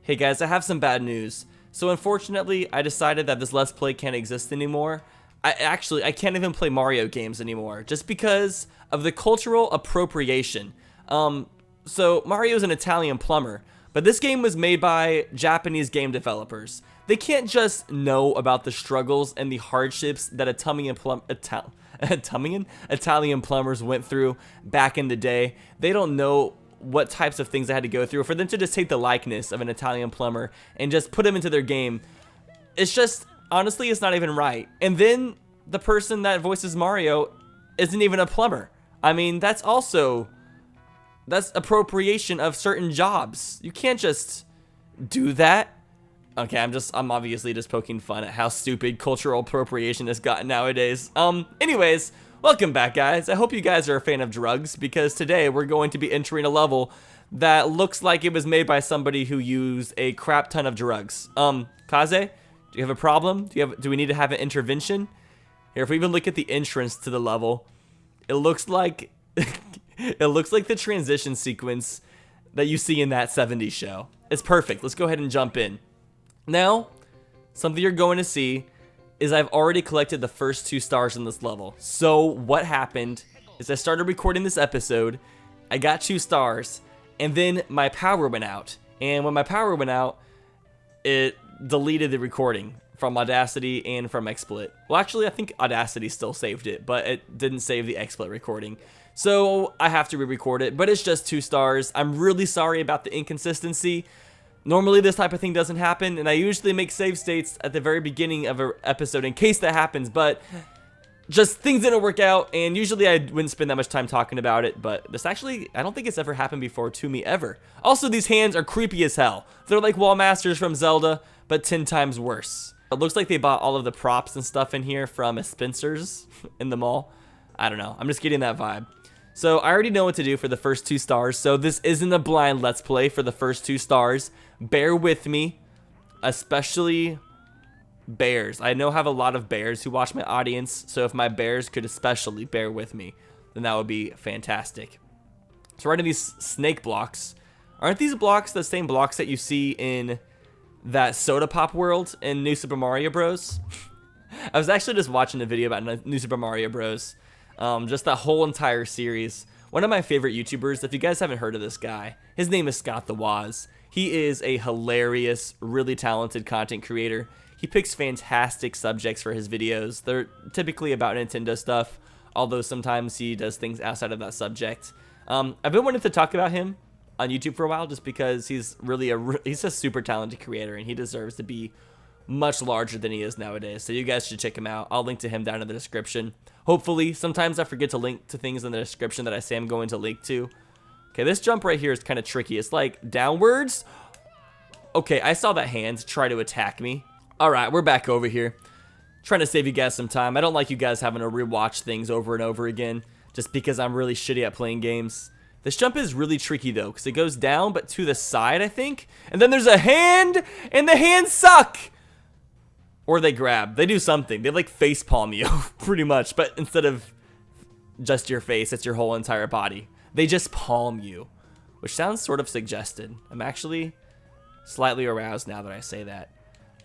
Hey guys, I have some bad news. So unfortunately, I decided that this Let's Play can't exist anymore. I can't even play Mario games anymore, just because of the cultural appropriation. So Mario is an Italian plumber, but this game was made by Japanese game developers. They can't just know about the struggles and the hardships that Italian plumbers went through back in the day. They don't know what types of things they had to go through. For them to just take the likeness of an Italian plumber and just put him into their game, it's just, honestly, it's not even right. And then the person that voices Mario isn't even a plumber. I mean, that's appropriation of certain jobs. You can't just do that. Okay, I'm obviously just poking fun at how stupid cultural appropriation has gotten nowadays. Anyways, welcome back, guys. I hope you guys are a fan of drugs, because today we're going to be entering a level that looks like it was made by somebody who used a crap ton of drugs. Kaze, do you have a problem? Do we need to have an intervention? Here, if we even look at the entrance to the level, it looks like the transition sequence that you see in that 70s show. It's perfect. Let's go ahead and jump in. Now, something you're going to see is I've already collected the first 2 stars in this level. So what happened is I started recording this episode, I got 2 stars, and then my power went out. And when my power went out, it deleted the recording from Audacity and from XSplit. Well, actually, I think Audacity still saved it, but it didn't save the XSplit recording. So I have to re-record it, but it's just 2 stars. I'm really sorry about the inconsistency. Normally this type of thing doesn't happen, and I usually make save states at the very beginning of an episode in case that happens, but just things didn't work out, and usually I wouldn't spend that much time talking about it, but this actually, I don't think it's ever happened before to me ever. Also, these hands are creepy as hell. They're like Wall Masters from Zelda, but 10 times worse. It looks like they bought all of the props and stuff in here from a Spencer's in the mall. I don't know, I'm just getting that vibe. So I already know what to do for the first 2 stars, so this isn't a blind Let's Play for the first 2 stars. Bear with me, especially bears. I know I have a lot of bears who watch my audience, so if my bears could especially bear with me, then that would be fantastic. So right in these snake blocks, aren't these blocks the same blocks that you see in that soda pop world in New Super Mario Bros? I was actually just watching a video about New Super Mario Bros. Just that whole entire series. One of my favorite YouTubers, if you guys haven't heard of this guy, his name is ScottTheWoz. He is a hilarious, really talented content creator. He picks fantastic subjects for his videos. They're typically about Nintendo stuff, although sometimes he does things outside of that subject. I've been wanting to talk about him on YouTube for a while, just because he's a super talented creator, and he deserves to be much larger than he is nowadays. So you guys should check him out. I'll link to him down in the description. Hopefully, sometimes I forget to link to things in the description that I say I'm going to link to. Okay, this jump right here is kind of tricky. It's like downwards. Okay, I saw that hand try to attack me. All right, we're back over here. Trying to save you guys some time. I don't like you guys having to rewatch things over and over again, just because I'm really shitty at playing games. This jump is really tricky though, because it goes down but to the side, I think. And then there's a hand, and the hands suck. Or they grab. They do something. They like face palm you, pretty much. But instead of just your face, it's your whole entire body. They just palm you, which sounds sort of suggested. I'm actually slightly aroused now that I say that.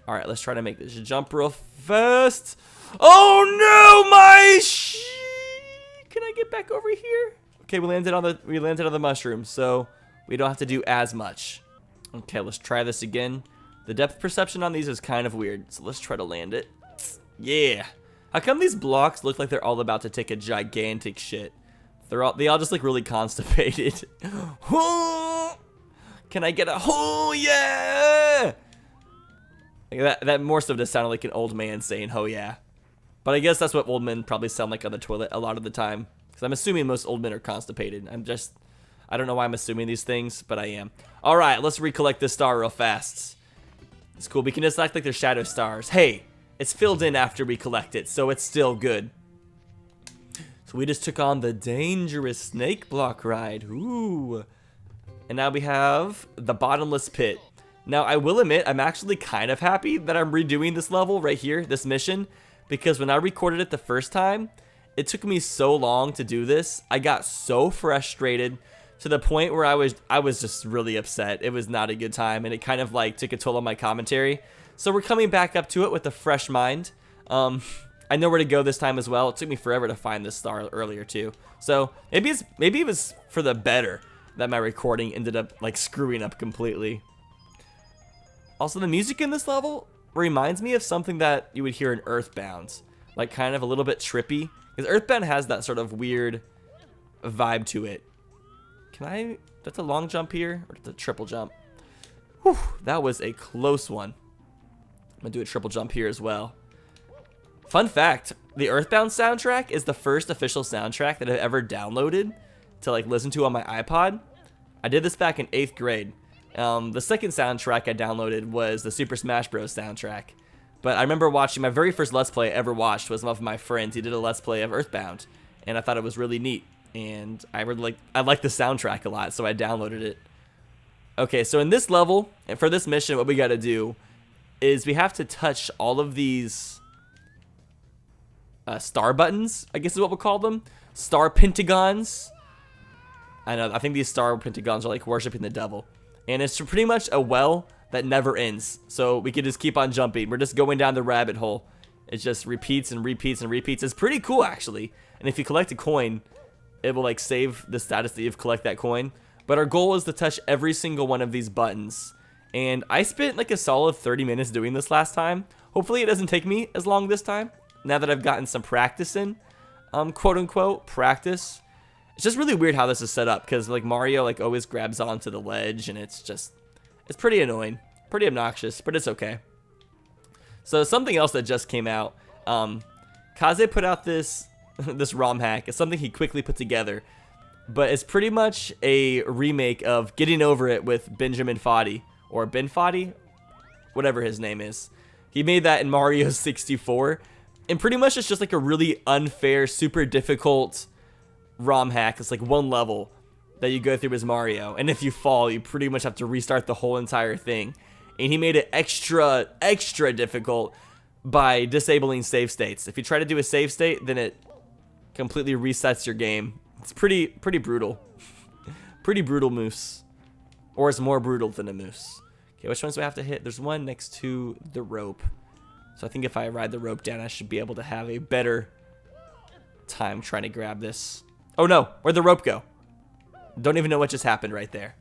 All right, let's try to make this jump real fast. Oh no, Can I get back over here? Okay, we landed on the mushroom, so we don't have to do as much. Okay, let's try this again. The depth perception on these is kind of weird, so let's try to land it. Yeah. How come these blocks look like they're all about to take a gigantic shit? They all just look really constipated. Can I get a oh yeah? Like that more so just sounded like an old man saying oh yeah. But I guess that's what old men probably sound like on the toilet a lot of the time. Because I'm assuming most old men are constipated. I don't know why I'm assuming these things, but I am. Alright, let's recollect this star real fast. It's cool, we can just act like they're shadow stars. Hey, it's filled in after we collect it, so it's still good. So we just took on the dangerous snake block ride. Ooh. And now we have the bottomless pit. Now, I will admit, I'm actually kind of happy that I'm redoing this level right here, this mission, because when I recorded it the first time, it took me so long to do this. I got so frustrated, to the point where I was just really upset. It was not a good time, and it kind of like took a toll on my commentary. So we're coming back up to it with a fresh mind. I know where to go this time as well. It took me forever to find this star earlier too. So maybe it was for the better that my recording ended up like screwing up completely. Also, the music in this level reminds me of something that you would hear in Earthbound, like kind of a little bit trippy. Because Earthbound has that sort of weird vibe to it. That's a long jump here, or that's a triple jump? Whew, that was a close one. I'm gonna do a triple jump here as well. Fun fact, the Earthbound soundtrack is the first official soundtrack that I've ever downloaded to like listen to on my iPod. I did this back in 8th grade. The second soundtrack I downloaded was the Super Smash Bros. Soundtrack. But I remember watching, my very first Let's Play I ever watched was one of my friends. He did a Let's Play of Earthbound, and I thought it was really neat. And I like the soundtrack a lot, so I downloaded it. Okay, so in this level, and for this mission, what we gotta do is we have to touch all of these star buttons, I guess is what we'll call them. Star pentagons. I think these star pentagons are like worshiping the devil. And it's pretty much a well that never ends. So we could just keep on jumping. We're just going down the rabbit hole. It just repeats and repeats and repeats. It's pretty cool, actually. And if you collect a coin, it will like save the status that you've collected that coin. But our goal is to touch every single one of these buttons. And I spent like a solid 30 minutes doing this last time. Hopefully it doesn't take me as long this time, now that I've gotten some practice in. Quote unquote practice. It's just really weird how this is set up, because like Mario like always grabs onto the ledge, and it's pretty annoying, pretty obnoxious, but it's okay. So something else that just came out, Kaze put out this this ROM hack. It's something he quickly put together, but it's pretty much a remake of Getting Over It with Benjamin Foddy, or Ben Foddy, whatever his name is. He made that in Mario 64, and pretty much it's just like a really unfair, super difficult ROM hack. It's like one level that you go through as Mario, and if you fall, you pretty much have to restart the whole entire thing. And he made it extra difficult by disabling save states. If you try to do a save state, then it completely resets your game. It's pretty brutal. Pretty brutal moose. Or it's more brutal than a moose. Okay, which ones do I have to hit? There's one next to the rope. So I think if I ride the rope down, I should be able to have a better time trying to grab this. Oh no, where'd the rope go? Don't even know what just happened right there.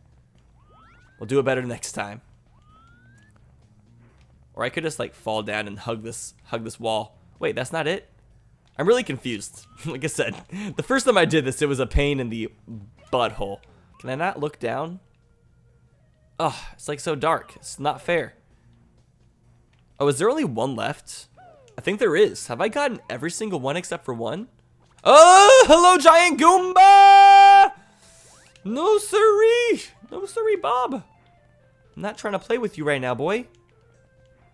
We'll do it better next time. Or I could just like fall down and hug this wall. Wait, that's not it? I'm really confused. Like I said, the first time I did this, it was a pain in the butthole. Can I not look down? Oh, it's like so dark. It's not fair. Oh, is there only one left? I think there is. Have I gotten every single one except for one? Oh, hello, giant Goomba! No siree! No siree, Bob. I'm not trying to play with you right now, boy.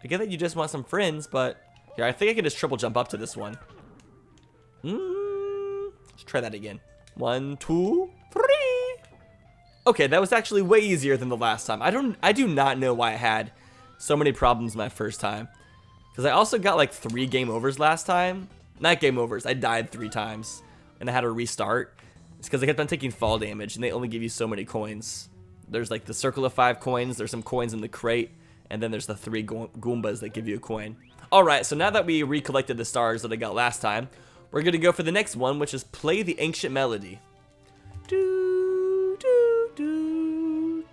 I get that you just want some friends, but here, I think I can just triple jump up to this one. Let's try that again. 1, 2, 3. Okay, that was actually way easier than the last time. I do not know why I had so many problems my first time, because I also got like 3 game overs last time. Not game overs. I died 3 times, and I had to restart. It's because I kept on taking fall damage, and they only give you so many coins. There's like the circle of 5 coins. There's some coins in the crate. And then there's the 3 Goombas that give you a coin. Alright, so now that we recollected the stars that I got last time, we're going to go for the next one, which is play the ancient melody. Do, do, do.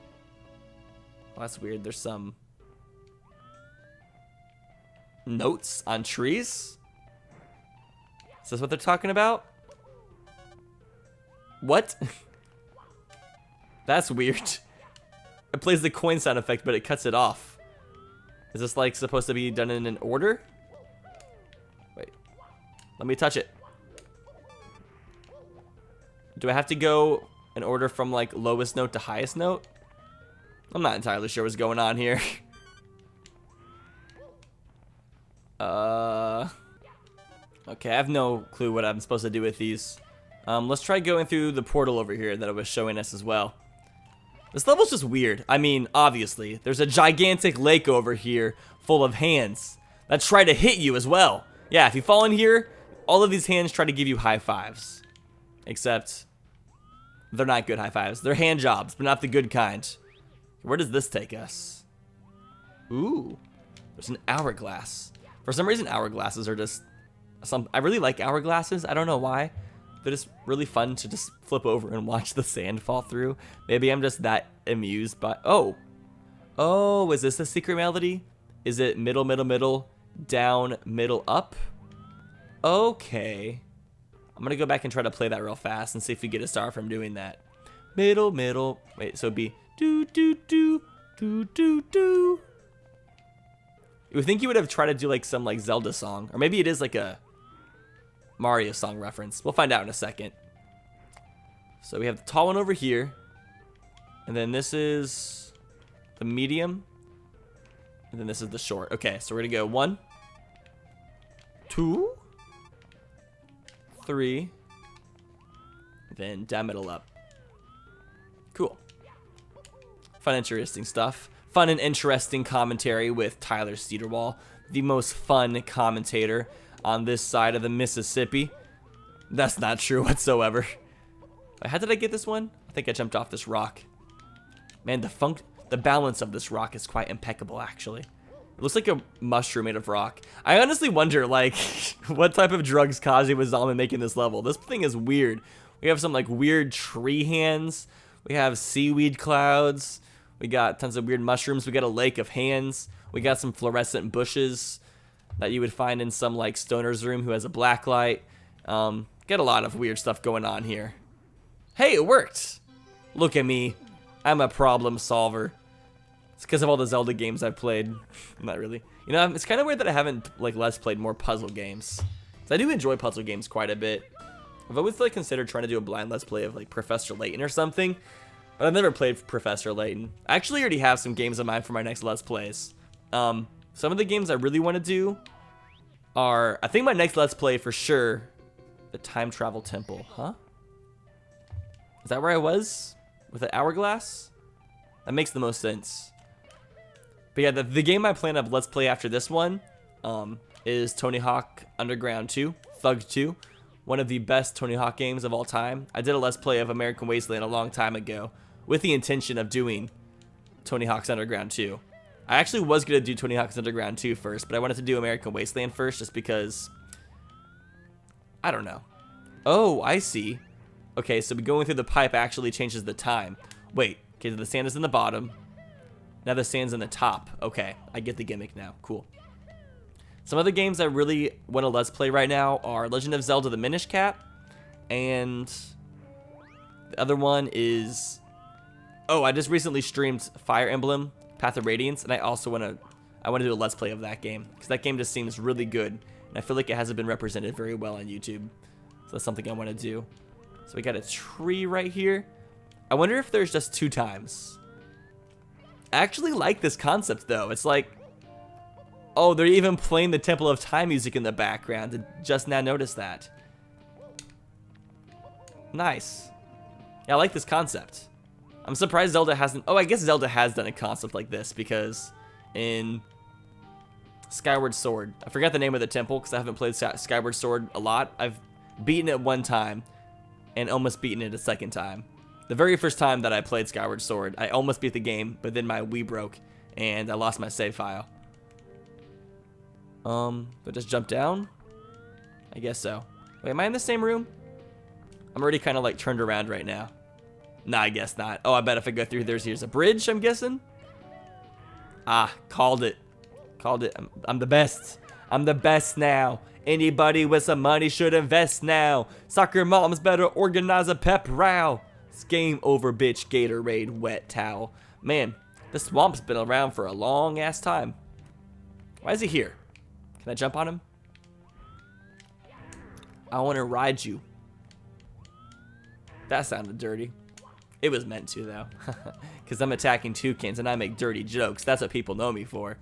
Oh, that's weird. There's some notes on trees. Is this what they're talking about? What? That's weird. It plays the coin sound effect, but it cuts it off. Is this like supposed to be done in an order? Wait, let me touch it. Do I have to go in order from like lowest note to highest note? I'm not entirely sure what's going on here. Okay, I have no clue what I'm supposed to do with these. Let's try going through the portal over here that it was showing us as well. This level's just weird. I mean, obviously, there's a gigantic lake over here full of hands that try to hit you as well. Yeah, if you fall in here, all of these hands try to give you high fives. Except They're not good high fives. They're hand jobs, but not the good kind. Where does this take us? Ooh, there's an hourglass. For some reason, hourglasses are just I really like hourglasses. I don't know why. They're just really fun to just flip over and watch the sand fall through. Maybe I'm just that amused by... Oh, is this the secret melody? Is it middle, middle, middle, down, middle, up? Okay. I'm going to go back and try to play that real fast and see if we get a star from doing that. Middle, middle. Wait, so it'd be do, do, do, do, do, do. You would think you would have tried to do like some like Zelda song. Or maybe it is like a Mario song reference. We'll find out in a second. So we have the tall one over here. And then this is the medium. And then this is the short. Okay, so we're going to go 1, 2, 3. Then down, middle, up. Cool. Fun, interesting stuff. Fun and interesting commentary with Tyler Cedarwall, the most fun commentator on this side of the Mississippi. That's not true whatsoever. How did I get this one? I think I jumped off this rock. Man, the balance of this rock is quite impeccable, actually. It looks like a mushroom made of rock. I honestly wonder, like, what type of drugs Kaze was on in making this level. This thing is weird. We have some, like, weird tree hands. We have seaweed clouds. We got tons of weird mushrooms. We got a lake of hands. We got some fluorescent bushes that you would find in some, like, stoner's room who has a black light. Got a lot of weird stuff going on here. Hey, it worked! Look at me. I'm a problem solver. It's because of all the Zelda games I've played. Not really. You know, it's kind of weird that I haven't, like, Let's played more puzzle games. I do enjoy puzzle games quite a bit. I've always, like, considered trying to do a blind Let's Play of, like, Professor Layton or something. But I've never played Professor Layton. I actually already have some games in mind for my next Let's Plays. Some of the games I really want to do are... I think my next Let's Play for sure... The Time Travel Temple. Huh? Is that where I was? With the hourglass? That makes the most sense. But yeah, the game I plan to Let's Play after this one is Tony Hawk Underground 2, Thug 2. One of the best Tony Hawk games of all time. I did a Let's Play of American Wasteland a long time ago with the intention of doing Tony Hawk's Underground 2. I actually was going to do Tony Hawk's Underground 2 first, but I wanted to do American Wasteland first just because... I don't know. Oh, I see. Okay, so going through the pipe actually changes the time. Wait, okay, so the sand is in the bottom. Now the sand's in the top. Okay, I get the gimmick now. Cool. Some other games I really want to Let's Play right now are Legend of Zelda The Minish Cap. And the other one is... Oh, I just recently streamed Fire Emblem Path of Radiance. And I also want to do a Let's Play of that game. Because that game just seems really good. And I feel like it hasn't been represented very well on YouTube. So that's something I want to do. So we got a tree right here. I wonder if there's just 2 times. I actually like this concept though. It's like, oh, they're even playing the Temple of Time music in the background. I just now noticed that. Nice. Yeah, I like this concept. I'm surprised Zelda hasn't... Oh, I guess Zelda has done a concept like this because in Skyward Sword, I forgot the name of the temple because I haven't played Skyward Sword a lot. I've beaten it one time and almost beaten it a second time. The very first time that I played Skyward Sword, I almost beat the game, but then my Wii broke and I lost my save file. But just jump down? I guess so. Wait, am I in the same room? I'm already kind of like turned around right now. Nah, I guess not. Oh, I bet if I go through here's a bridge, I'm guessing. Ah, called it. Called it. I'm the best. I'm the best now. Anybody with some money should invest now. Soccer moms better organize a pep row. It's game over, bitch. Gatorade wet towel. Man, this swamp's been around for a long ass time. Why is he here? Can I jump on him? I want to ride you. That sounded dirty. It was meant to though. Because I'm attacking toucans and I make dirty jokes. That's what people know me for.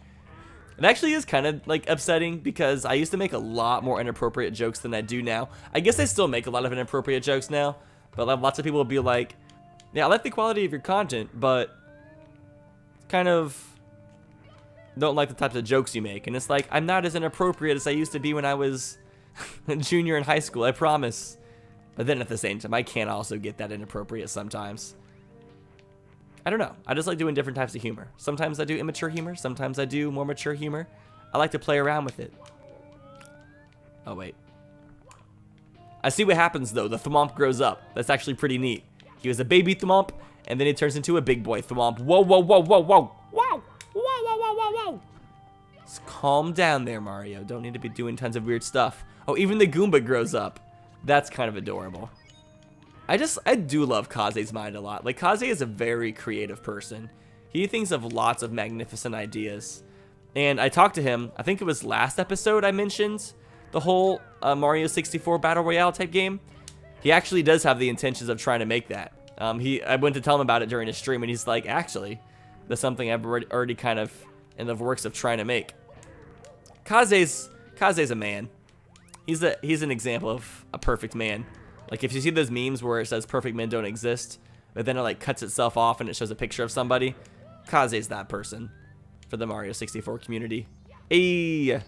It actually is kind of like upsetting because I used to make a lot more inappropriate jokes than I do now. I guess I still make a lot of inappropriate jokes now, but lots of people will be like, yeah, I like the quality of your content, but kind of don't like the types of jokes you make. And it's like, I'm not as inappropriate as I used to be when I was a junior in high school, I promise. But then at the same time, I can also get that inappropriate sometimes. I don't know. I just like doing different types of humor. Sometimes I do immature humor. Sometimes I do more mature humor. I like to play around with it. Oh, wait. I see what happens, though. The Thwomp grows up. That's actually pretty neat. He was a baby Thwomp, and then he turns into a big boy Thwomp. Whoa, whoa, whoa, whoa, whoa. Whoa, whoa, whoa, whoa, whoa, whoa. Just calm down there, Mario. Don't need to be doing tons of weird stuff. Oh, even the Goomba grows up. That's kind of adorable. I do love Kaze's mind a lot. Like, Kaze is a very creative person. He thinks of lots of magnificent ideas. And I talked to him, I think it was last episode I mentioned the whole Mario 64 Battle Royale type game. He actually does have the intentions of trying to make that. I went to tell him about it during his stream, and he's like, actually, that's something I've already kind of in the works of trying to make. Kaze's a man. He's an example of a perfect man. Like, if you see those memes where it says perfect men don't exist, but then it like cuts itself off and it shows a picture of somebody, Kaze's that person for the Mario 64 community. Hey,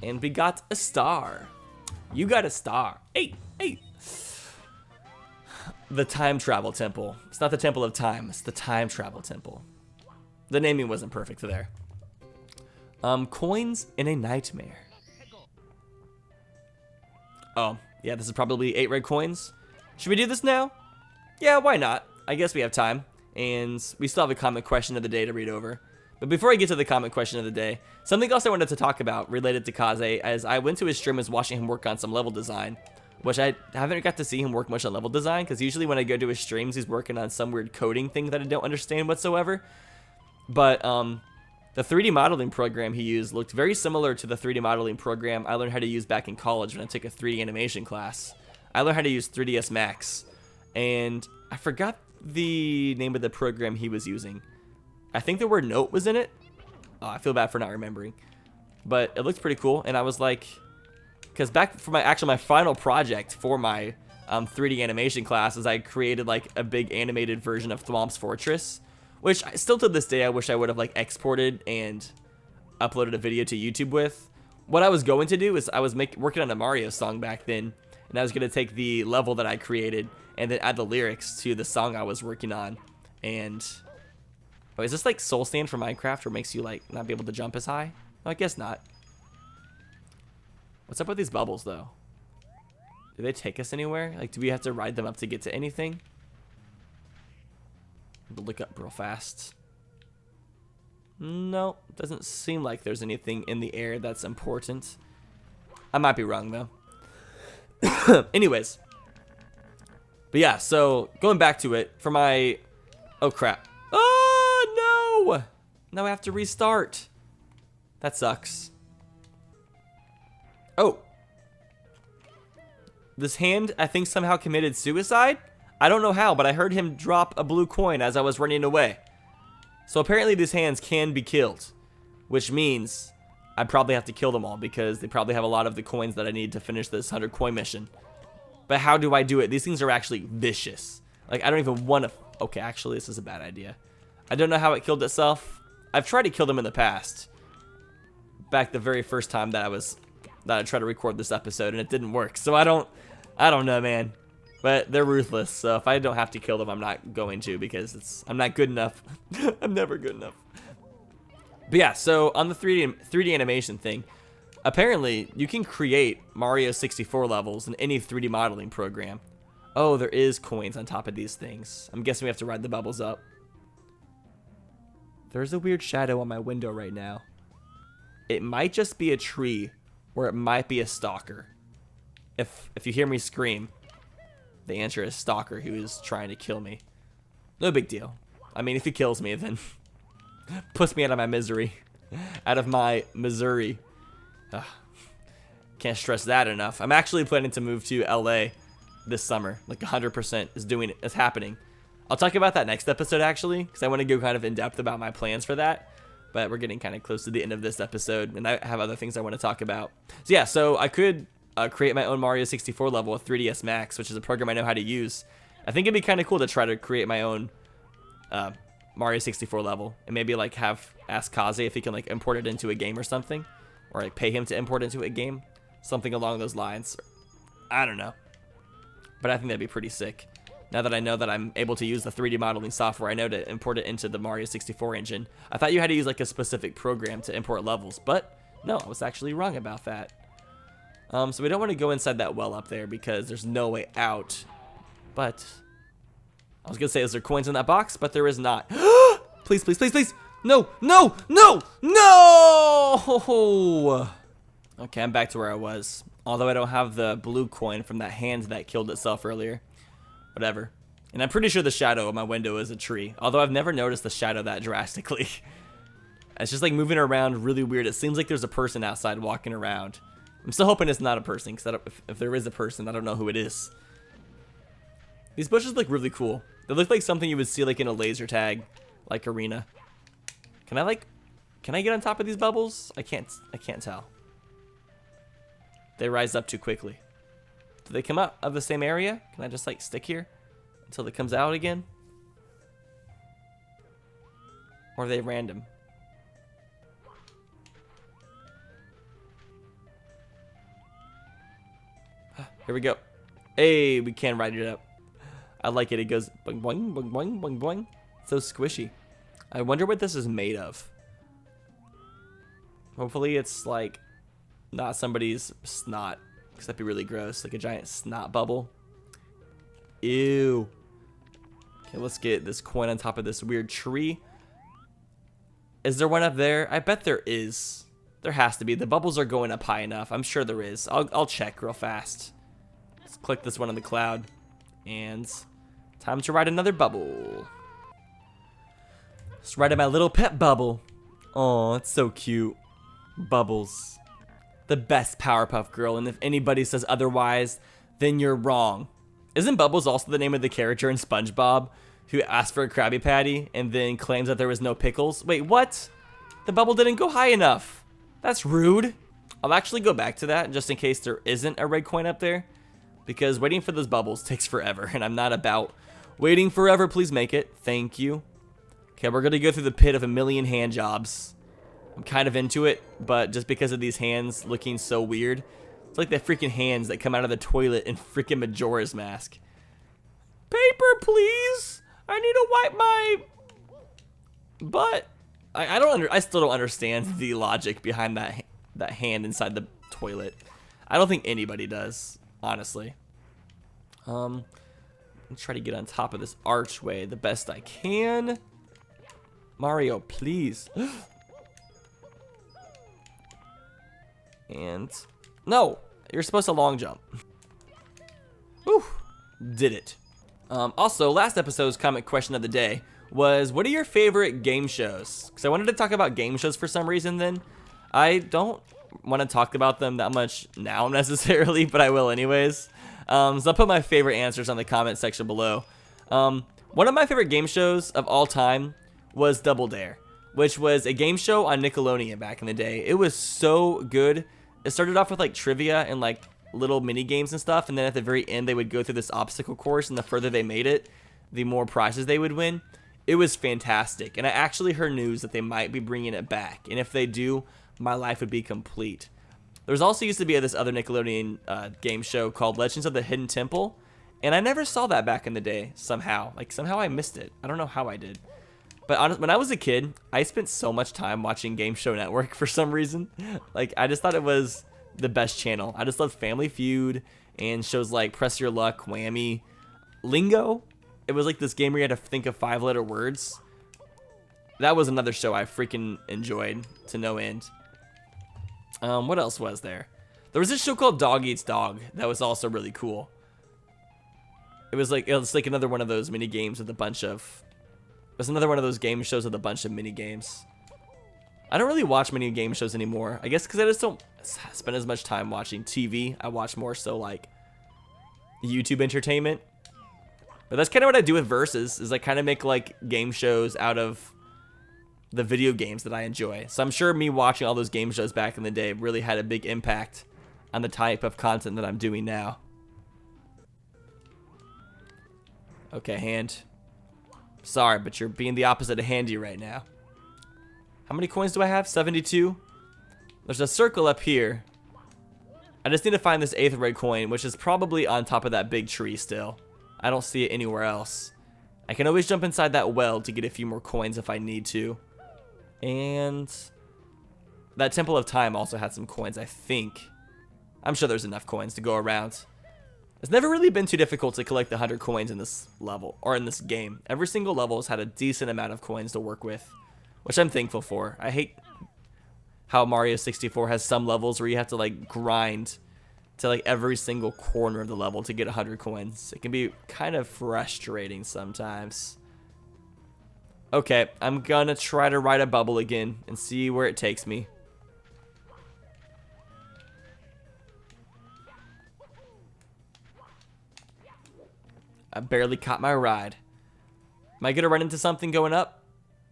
and we got a star. You got a star. Hey, hey. The Time Travel Temple. It's not the Temple of Time. It's the Time Travel Temple. The naming wasn't perfect there. Coins in a nightmare. Oh, yeah, this is probably 8 red coins. Should we do this now? Yeah, why not? I guess we have time. And we still have a comment question of the day to read over. But before I get to the comment question of the day, something else I wanted to talk about related to Kaze, as I went to his stream, was watching him work on some level design, which I haven't got to see him work much on level design, because usually when I go to his streams, he's working on some weird coding thing that I don't understand whatsoever. But the 3D modeling program he used looked very similar to the 3D modeling program I learned how to use back in college when I took a 3D animation class. I learned how to use 3ds Max, and I forgot the name of the program he was using. I think the word note was in it. Oh, I feel bad for not remembering, but it looked pretty cool. And I was like, because back for my final project for my 3D animation classes, I created like a big animated version of Thwomp's Fortress, which still to this day I wish I would have like exported and uploaded a video to YouTube with. What I was going to do is I was working on a Mario song back then, and I was going to take the level that I created and then add the lyrics to the song I was working on. And oh, is this like Soul Sand for Minecraft, where it makes you like not be able to jump as high? No, I guess not. What's up with these bubbles though? Do they take us anywhere? Like, do we have to ride them up to get to anything? Look up real fast. No, doesn't seem like there's anything in the air that's important. I might be wrong though. Anyways. But yeah, so going back to it, for my... Oh crap. Oh no! Now I have to restart. That sucks. Oh. This hand, I think, somehow committed suicide? I don't know how, but I heard him drop a blue coin as I was running away. So apparently these hands can be killed, which means I probably have to kill them all because they probably have a lot of the coins that I need to finish this 100 coin mission. But how do I do it? These things are actually vicious. Like, I don't even want to... Okay, actually, this is a bad idea. I don't know how it killed itself. I've tried to kill them in the past. Back the very first time that I tried to record this episode, and it didn't work. So I don't know, man. But they're ruthless, so if I don't have to kill them, I'm not going to, because I'm not good enough. I'm never good enough. But yeah, so on the 3D animation thing, apparently you can create Mario 64 levels in any 3D modeling program. Oh, there is coins on top of these things. I'm guessing we have to ride the bubbles up. There's a weird shadow on my window right now. It might just be a tree, or it might be a stalker. If you hear me scream, the answer is stalker who is trying to kill me. No big deal. I mean, if he kills me, then puts me out of my misery. Out of my Missouri. Can't stress that enough. I'm actually planning to move to LA this summer. Like 100% is happening. I'll talk about that next episode actually, because I want to go kind of in depth about my plans for that. But we're getting kind of close to the end of this episode, and I have other things I want to talk about. So yeah, so I could create my own Mario 64 level with 3ds Max, which is a program I know how to use. I think it'd be kind of cool to try to create my own Mario 64 level, and maybe like ask Kaze if he can like import it into a game or something, or like pay him to import into a game, something along those lines. I don't know. But I think that'd be pretty sick. Now that I know that I'm able to use the 3D modeling software, I know to import it into the Mario 64 engine. I thought you had to use like a specific program to import levels, but no, I was actually wrong about that. So we don't want to go inside that well up there because there's no way out. But I was gonna say, is there coins in that box? But there is not. Please, please, please, please. No, no, no, no! Okay, I'm back to where I was. Although I don't have the blue coin from that hand that killed itself earlier. Whatever. And I'm pretty sure the shadow of my window is a tree. Although I've never noticed the shadow that drastically. It's just like moving around really weird. It seems like there's a person outside walking around. I'm still hoping it's not a person, because if there is a person, I don't know who it is. These bushes look really cool. They look like something you would see like in a laser tag, like arena. Can I get on top of these bubbles? I can't tell. They rise up too quickly. Do they come out of the same area? Can I just like stick here until it comes out again? Or are they random? Here we go. Hey, we can ride it up. I like it. It goes boing, boing, boing, boing, boing, boing. So squishy. I wonder what this is made of. Hopefully it's like not somebody's snot, because that'd be really gross. Like a giant snot bubble. Ew. Okay, let's get this coin on top of this weird tree. Is there one up there? I bet there is. There has to be. The bubbles are going up high enough. I'm sure there is. I'll check real fast. Let's click this one on the cloud. And time to ride another bubble. Let's ride my little pet bubble. Oh, it's so cute. Bubbles. The best Powerpuff Girl, and if anybody says otherwise, then you're wrong. Isn't Bubbles also the name of the character in SpongeBob who asked for a Krabby Patty and then claims that there was no pickles? Wait, what? The bubble didn't go high enough. That's rude. I'll actually go back to that just in case there isn't a red coin up there, because waiting for those bubbles takes forever, and I'm not about waiting forever. Please make it. Thank you. Okay, we're gonna go through the pit of a million hand jobs. I'm kind of into it, but just because of these hands looking so weird. It's like the freaking hands that come out of the toilet in freaking Majora's Mask. Paper, please. I need to wipe my butt. I still don't understand the logic behind that hand inside the toilet. I don't think anybody does, honestly. Let's try to get on top of this archway the best I can. Mario, please. And no, you're supposed to long jump. Whew, did it. Also, last episode's comment question of the day was, what are your favorite game shows? Because I wanted to talk about game shows for some reason then. I don't want to talk about them that much now necessarily, but I will anyways. So I'll put my favorite answers on the comment section below. One of my favorite game shows of all time was Double Dare, which was a game show on Nickelodeon back in the day. It was so good. It started off with like trivia and like little mini games and stuff, and then at the very end they would go through this obstacle course, and the further they made it, the more prizes they would win. It was fantastic, and I actually heard news that they might be bringing it back, and if they do, my life would be complete. There's also used to be this other Nickelodeon game show called Legends of the Hidden Temple, and I never saw that back in the day somehow. Like, somehow I missed it. I don't know how I did. But when I was a kid, I spent so much time watching Game Show Network for some reason. Like, I just thought it was the best channel. I just loved Family Feud and shows like Press Your Luck, Whammy, Lingo. It was like this game where you had to think of 5-letter words. That was another show I freaking enjoyed to no end. What else was there? There was this show called Dog Eats Dog that was also really cool. It was like another one of those mini games with a bunch of. It was another one of those game shows with a bunch of mini games. I don't really watch many game shows anymore. I guess because I just don't spend as much time watching TV. I watch more so like YouTube entertainment. But that's kind of what I do with Versus, is I kind of make like game shows out of the video games that I enjoy. So I'm sure me watching all those game shows back in the day really had a big impact on the type of content that I'm doing now. Okay, hand. Sorry, but you're being the opposite of handy right now. How many coins do I have? 72? There's a circle up here. I just need to find this 8th red coin, which is probably on top of that big tree still. I don't see it anywhere else. I can always jump inside that well to get a few more coins if I need to. And that Temple of Time also had some coins, I think. I'm sure there's enough coins to go around. It's never really been too difficult to collect the 100 coins in this level, or in this game. Every single level has had a decent amount of coins to work with, which I'm thankful for. I hate how Mario 64 has some levels where you have to like grind to like every single corner of the level to get 100 coins. It can be kind of frustrating sometimes. Okay, I'm gonna try to ride a bubble again and see where it takes me. I barely caught my ride. Am I gonna run into something going up?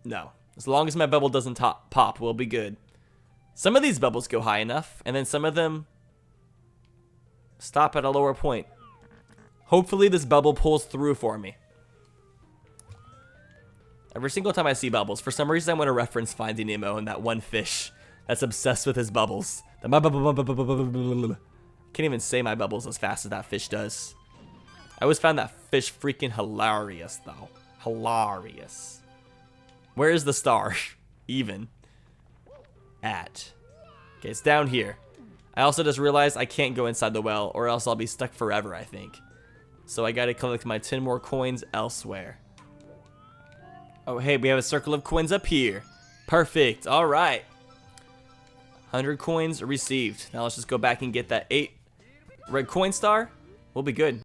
No. As long as my bubble doesn't pop, we'll be good. Some of these bubbles go high enough, and then some of them stop at a lower point. Hopefully this bubble pulls through for me. Every single time I see bubbles, for some reason I want to reference Finding Nemo and that one fish that's obsessed with his bubbles. Can't even say my bubbles as fast as that fish does. I always found that fish freaking hilarious, though. Hilarious. Where is the star? Even. At. Okay, it's down here. I also just realized I can't go inside the well, or else I'll be stuck forever, I think. So I gotta collect my 10 more coins elsewhere. Oh, hey, we have a circle of coins up here. Perfect. All right. 100 coins received. Now let's just go back and get that 8 red coin star. We'll be good.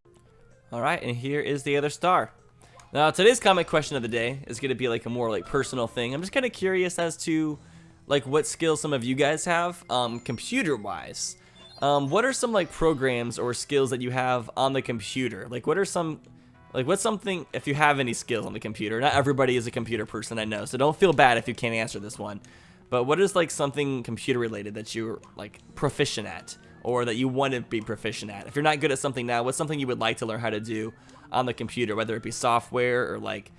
All right, and here is the other star. Now, today's comment question of the day is going to be like a more like personal thing. I'm just kind of curious as to like what skills some of you guys have computer-wise. What are some like programs or skills that you have on the computer? Like what are some, like what's something, if you have any skills on the computer? Not everybody is a computer person, I know, so don't feel bad if you can't answer this one. But what is like something computer related that you're like proficient at? Or that you want to be proficient at? If you're not good at something now, what's something you would like to learn how to do on the computer? Whether it be software or like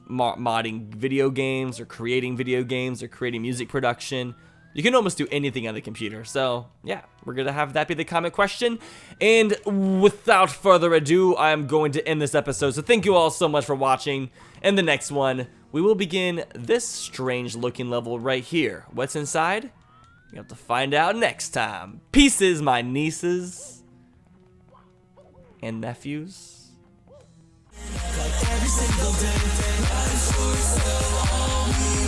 modding video games or creating video games or creating music production. You can almost do anything on the computer. So yeah, we're going to have that be the comment question. And without further ado, I'm going to end this episode. So thank you all so much for watching. In the next one, we will begin this strange looking level right here. What's inside? You have to find out next time. Pieces, my nieces and nephews. Like every single day, I'm sure so